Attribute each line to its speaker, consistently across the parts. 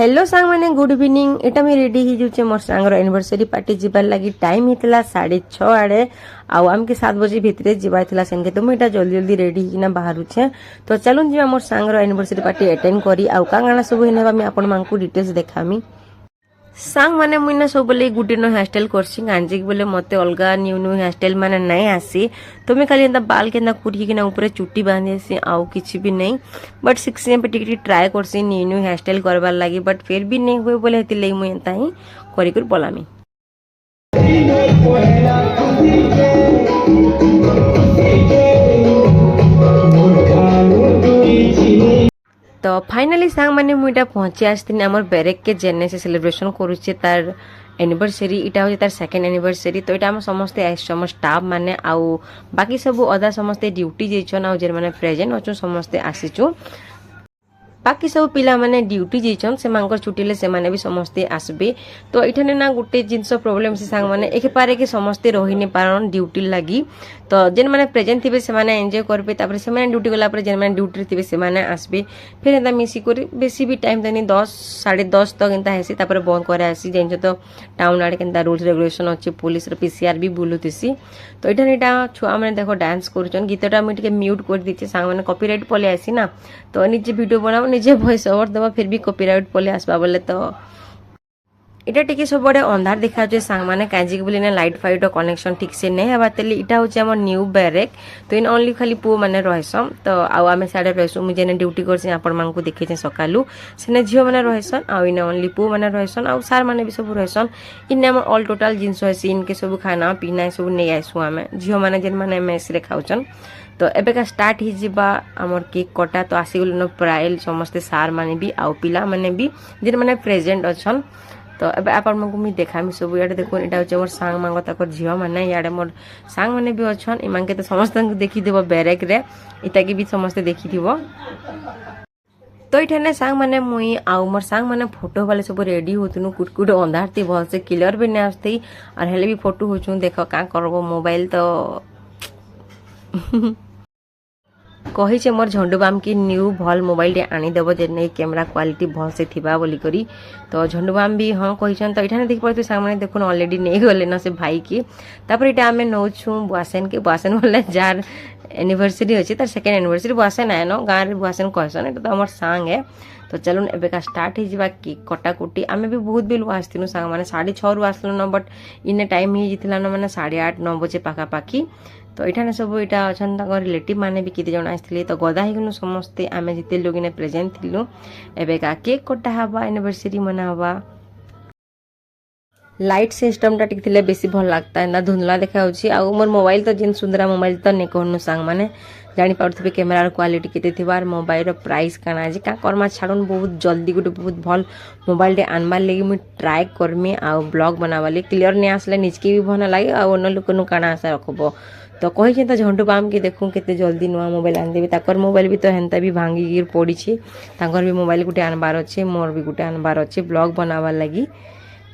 Speaker 1: Hello सांग मैंने good evening एटा मी ready ही Juche मोर सांगर anniversary party जिबार लगी टाइम हितला 6:30 आड़े आउ आम के 7 बजे भितरे जिबार थिला सेनके तो मुइटा जल्दी जल्दी रेडी हिना बाहर छे तो चलून जिमा मोर सांगर एनिवर्सरी पार्टी अटेंड करी आउ कांगाना सब हेनेबा मी आपन मांकु डिटेल्स देखामी सांग माने मुइना सब बोले गुटे नो हेयरस्टाइल करछि गांजी बोले मते अलगा न्यू न्यू हेयरस्टाइल माने नहीं आसी तो मैं खाली एंदा बाल केना कुरी के ना ऊपर चुट्टी बांधी आसी आउ किछि भी नहीं बट 6 एम पे टिकटी ट्राई करछि न्यू न्यू हेयरस्टाइल करबार लागि बट फिर भी नहीं हुए बोले हेति लई मुई एंता ही करी कर पलामी तो फाइनली सांग माने मुइटा पहुंची आस्थिन हमर बैरेक के जेने से सेलिब्रेशन करूचे तार एनिवर्सरी इटा हो तार सेकंड एनिवर्सरी तो इटा हम समस्त आइसम स्टाफ माने आउ बाकी सब अदा समस्त ड्यूटी जेछन आउ जे माने प्रेजेंट अछु समस्त आसीचु बाकी सब पिला माने ड्यूटी जेछन से मांकर छुटीले से माने भी समस्त आसबे तो इठने ना गुटे जिंस प्रॉब्लम से सांग माने एक पारे के समस्त रही ने पारन ड्यूटी लागी तो जेन माने प्रेजेंट थिबे से माने एन्जॉय करबे तापर से माने ड्यूटी गला पर जेन माने ड्यूटी थिबे से माने आसबे फिर एंदा मिसी करी बेसी भी टाइम देनी 10 10:30 तक एंता हेसी तापर बंद करे आसी जेन तो टाउन आड़े केंता रूल्स रेगुलेशन अछि पुलिस र पीसीआर भी बुलुतिसी तो इठने एटा छुआ माने देखो डांस करूचन गीतटा मी टिके म्यूट कर दिछि सांग माने कॉपीराइट पले आसी ना तो निजे वीडियो बनाओ निजे वॉइस ओवर दबा फिर भी कॉपीराइट पले आसबा बोले तो इटा टिके सब बड़े अंधार देखा जे सांग माने काजी बोली ने लाइट फाइट कनेक्शन ठीक से नहीं हवा तेली इटा होचे हमर न्यू बैरेक तो इन ओनली खाली पु माने रहसम तो आउ आमे साडे रहसु मु जेने ड्यूटी करसी आपण मानकु देखै छै सकालू सेने झियो माने रहसन आउ इन ओनली पु माने रहसन आउ सार माने भी सब रहसन इन हमर ऑल टोटल जिंस होसी इनके सब खाना पीना सब नै आइसु आमे झियो माने जेन माने मेस रे खाउचन तो एबे का स्टार्ट ही जिबा हमर केक कटा तो आसी गुलो प्राइल समस्त सार माने भी आउ पिला माने भी जेन माने प्रेजेंट अछन तो एबे आपण मको मी देखामी सब याडे देखो एटा होचे मोर सांग मांगो ताकर झियो माने याडे मोर सांग माने भी अछन इमान के तो समस्त देखि देबो बैरेक रे इता के भी समस्त देखि दिबो तो इठाने सांग माने मुई आउ मोर सांग माने फोटो वाले सब रेडी होतनु कुटकुट अंधार थी बहुत से क्लियर भी नै आस्ती और हेले भी फोटो होचु देखो का करबो मोबाइल तो कही छे मोर झंडुबाम की न्यू भल मोबाइल टे आनी देबो जे नै कैमरा क्वालिटी भल से थिबा बोली करी तो झंडुबाम भी हां कहि छन तो इठाने देख परतु सामने देखुन ऑलरेडी नै गले न से भाई की तापर इटा हमें नौछु बुआसेन के बुआसेन वाला जार एनिवर्सरी अछि तार सेकंड एनिवर्सरी बुआसेन आय न गार बुआसेन कहसन एटा तो हमर सांग है तो चलुन एबे का स्टार्ट ही जिबा की कटाकुटी आमे भी बहुत बिल आस्तिनु सांग माने 6:30 रु आसलो न बट इने टाइम ही जितला न माने 8:30 9 बजे पाका पाकी तो इठाने सब इटा अछन ताकर रिलेटिव माने भी किते जण आस्थिले तो गदा हिगनु समस्त आमे जिते लोग ने प्रेजेंट थिलु एबे का केक कटा हबा एनिवर्सरी मना हबा लाइट सिस्टम टा टिक थिले बेसी भल लागता है ना धुंधला देखा होची आ मोर मोबाइल तो जिन सुंदरा मोबाइल तो ने कहनु सांग माने जानी पाउथबे कैमरा क्वालिटी केते थिबार मोबाइल रो प्राइस काना जे का कर्मा छाडन बहुत जल्दी गुटे बहुत भल मोबाइल दे आनबार लेगी मु ट्राई करमी आ ब्लॉग बनावाले क्लियर ने आसले निजके भी भना लागे आ ओन लोकनु काना आशा रखबो तो कहि जे त झंडू बाम के देखू केते जल्दी नुआ मोबाइल आन देबे ताकर मोबाइल भी तो हेंता भी भांगी गिर पड़ी छी ताकर भी मोबाइल गुटे आनबार अछि मोर भी गुटे आनबार अछि ब्लॉग बनावा लगी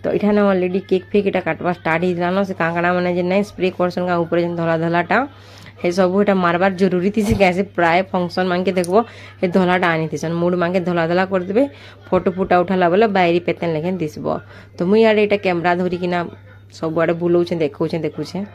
Speaker 1: तो इठाने ऑलरेडी केक फेक इटा काटवा स्टार्ट ही जानो से कांगड़ा माने जे नै स्प्रे करसन का ऊपर जे धला धलाटा हे सब एटा मारबार जरूरी थी से कैसे प्राय फंक्शन मांगे देखबो हे धलाटा आनी थिसन मूड मांगे धला धला कर देबे फोटो फुटा उठाला बोले बायरी पेतन लेखन दिसबो तो मुई यार एटा कैमरा धरि किना सब आडे बुलौ छे देखौ छे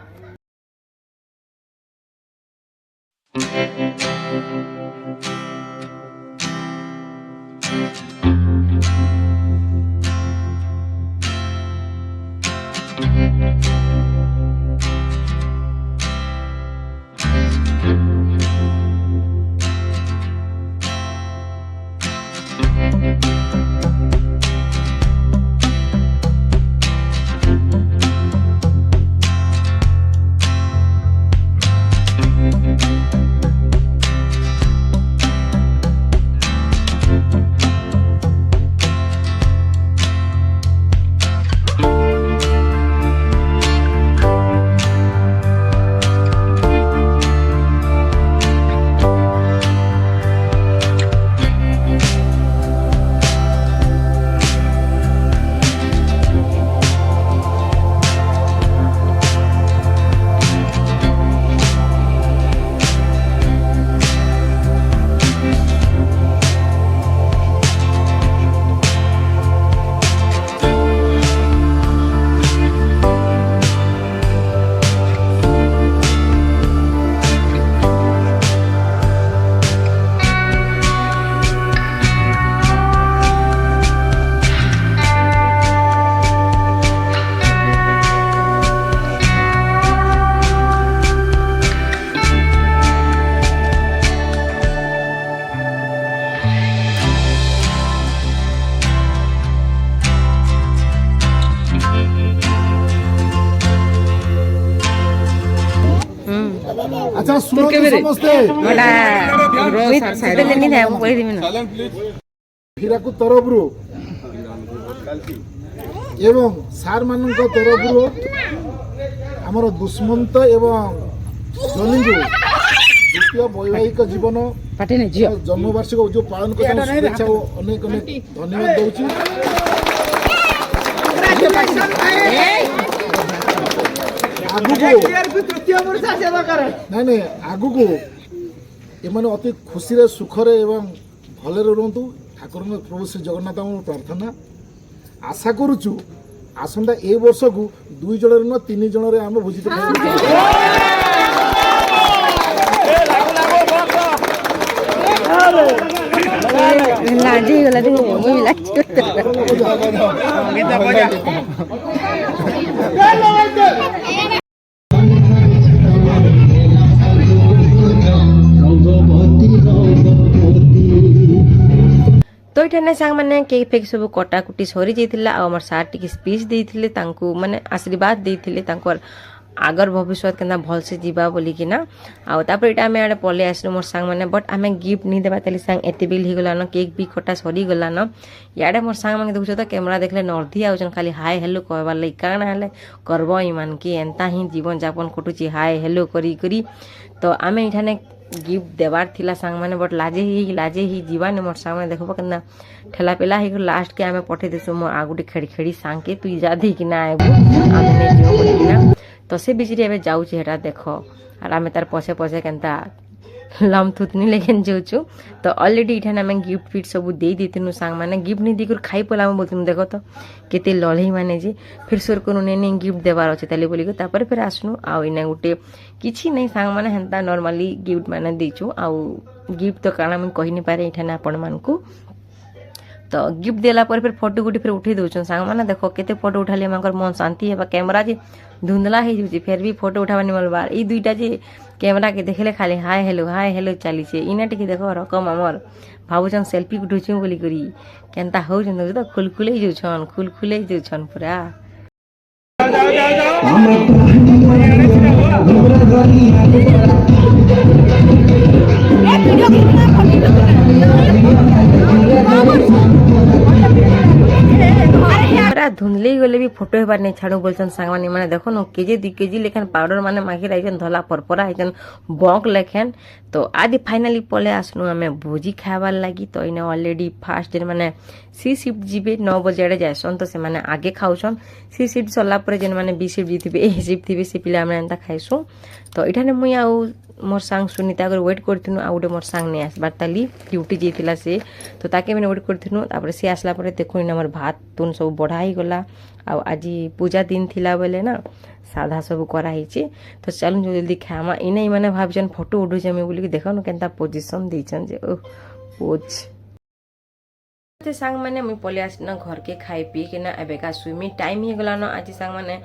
Speaker 2: अच्छा सुनो समस्ते
Speaker 1: रोहित साइड लेनी है वो कहि दिमिन
Speaker 2: ହୀରାକୁଦ ତରଫରୁ ଏବଂ ସାର୍ ମାନଙ୍କ ତରଫରୁ ଆମର ଦୁଷ୍ମନ୍ତ ଏବଂ ଜନିଙ୍କୁ ଦ୍ୱିତୀୟ ବୈବାହିକ ଜୀବନ ଜନ୍ମବାର୍ଷିକ ଯୋଉ ପାଳନ କରିବା ଶୁଭେଚ୍ଛା ଓ ଅନେକ ଅନେକ ଧନ୍ୟବାଦ ଦଉଛି। ନାଇଁ ଆଗକୁ ଏମାନେ ଅତି ଖୁସିରେ ସୁଖରେ ଏବଂ ଭଲରେ ରୁହନ୍ତୁ ଠାକୁରଙ୍କ ପ୍ରଭୁ ଶ୍ରୀ ଜଗନ୍ନାଥଙ୍କ ପ୍ରାର୍ଥନା ଆଶା କରୁଛୁ ଆସନ୍ତା ଏ ବର୍ଷକୁ 2 ଜଣରେ ନୁହଁ 3 ଜଣରେ ଆମେ ଭୋଜି
Speaker 1: तो ये सांग मैंने केक फेक सब कटाकुटी सरी जाइए आमर सार टी स्पीच देते माने आशीर्वाद देते आगर भविष्य के भलसे जीवा बोलिकिना आउे आम आड़े पलि आसलु मोर सांग मैंने बट आम गिफ्ट नहीं देवा ताली सांग एत बिल हो गलान केक भी कटा सरी गलान इे मोर सांग मैंने देखुच तो कैमरा देखले नर्दी आउन खाली हाय हेलो कहबार लगे काण हेले करब ईमान की एंता ही जीवन जापन कटुची हाय हेलो करी तो आम ये गिफ्ट देवार थिला सांग मैंने बट लाजे ही जीवाने मोर सांग मैंने देखो कि ठेला पेला हो लास्ट के आम पठे देसु मोर आ गोटे खेड़ी खेड़ी सांग के तु जा कि ना आबू आम नहीं जीव बोलिकिना तो से बिचरी एवं जाऊे देख और आम तार पछे पछे केन्ता लम थुतनी लेकिन जाऊँ तो अलरेडी इठान आम गिफ्ट फिफ्ट सब दे देनु सांग मैंने गिफ्ट नहीं देकर खाई पला बोलती देख तो केते लड़े मैंने जे फिर सोर को नहीं गिफ्ट देवार अच्छे ताली बोलिक तापर फिर आसनु आईना गोटे किसी नहीं सांग मैंने हेन्ता नॉर्मली गिफ्ट मैंने देचु आउ गिफ्ट तो काଣା मुझे कही नहीं पारे इठान आपण मानकू तो गिफ्ट देला पर फिर फोटो गुटी फिर उठे दौन सांग मैंने देख केते फोटो उठाले मन शांति है कैमरा जे धुंधला हो जाऊँ फिर भी फोटो उठावानी मलबार ये दुईटा जे कैमरा के देखले खाली हाय हेलो चली इना टी देख रकम आमर भावुन सेल्फी उठुचु बोली करी केन्ता हो तो खुलखुले जाऊन खुलखुले जाऊन पूरा धुंधले गले भी फोटो हेबार नहीं छाड़ू बोलछन सांग माने देखो न केजी 2 केजी लेखन पाउडर माने माखी राइछन धला परपरा आइछन बंक लेखन तो आज फाइनली पले आसनु आमे भोजी खाबार लगी तो इने ऑलरेडी फास्ट दिन माने सी शिफ्ट जीबे 9 बजे आड़े जायसन तो से माने आगे खाउछन सी शिफ्ट सरला पर जेन माने बी शिफ्ट जीथिबे ए शिफ्ट थिबे से पिला माने एंता खाइसु तो इठाने मुई आउ मोर सांग सुनीता अगर वेट करथिनु आ गोटे मोर सांग नहीं आसबार ताली ड्यूटी जेथिला से तो ताके मैंने वेट करथिनु तापर से आसला पर देखो इन हमर भात तुन सब बढ़ा ही गला आ आज पूजा दिन थिला बेले ना साधा सब करा हिचे तो चलु जल्दी खामा इने माने भाबजन फोटो उठुचे मैं बोली देखो न केनता पोजीशन देछन जे ओ पोज ते सांग मैंने मुई पले आसना घर के खाई पी के ना एबे का स्विमिंग टाइम ही गला न आज सांग मैंने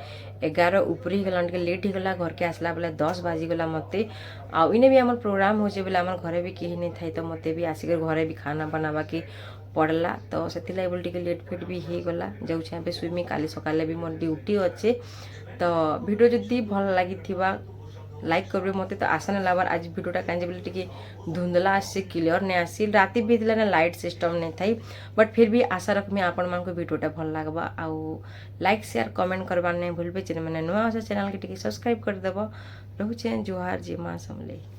Speaker 1: 11 ऊपर ही गला के लेट ही गला घर के आसला बेले 10 बाजी गला मते आ इने भी हमर प्रोग्राम हो जे बेले हमर घरे भी केही नहीं थाई तो मते भी आसिकर घरे भी खाना बनावा के पड़ला तो से बोल टे लेट फेट भी हो गला जाऊँ स्विमिंग काली सकाले भी मोर ड्यूटी अच्छे तो वीडियो जदि भल लगी लाइक करबे मते तो आशा नहीं लाबार आज वीडियोटा कहीं बोले टी धुंधला आसे क्लियर नहीं आसी राति भी ना लाइट सिस्टम नहीं थी बट फिर भी आशा रखमी आपण मान को वीडियोटा भल लगवा आउ लाइक शेयर कमेंट करवार नहीं भूलबे मैंने नुआ चैनल के टी सब्सक्राइब करदेव रोचे जुहार जी माँ समले।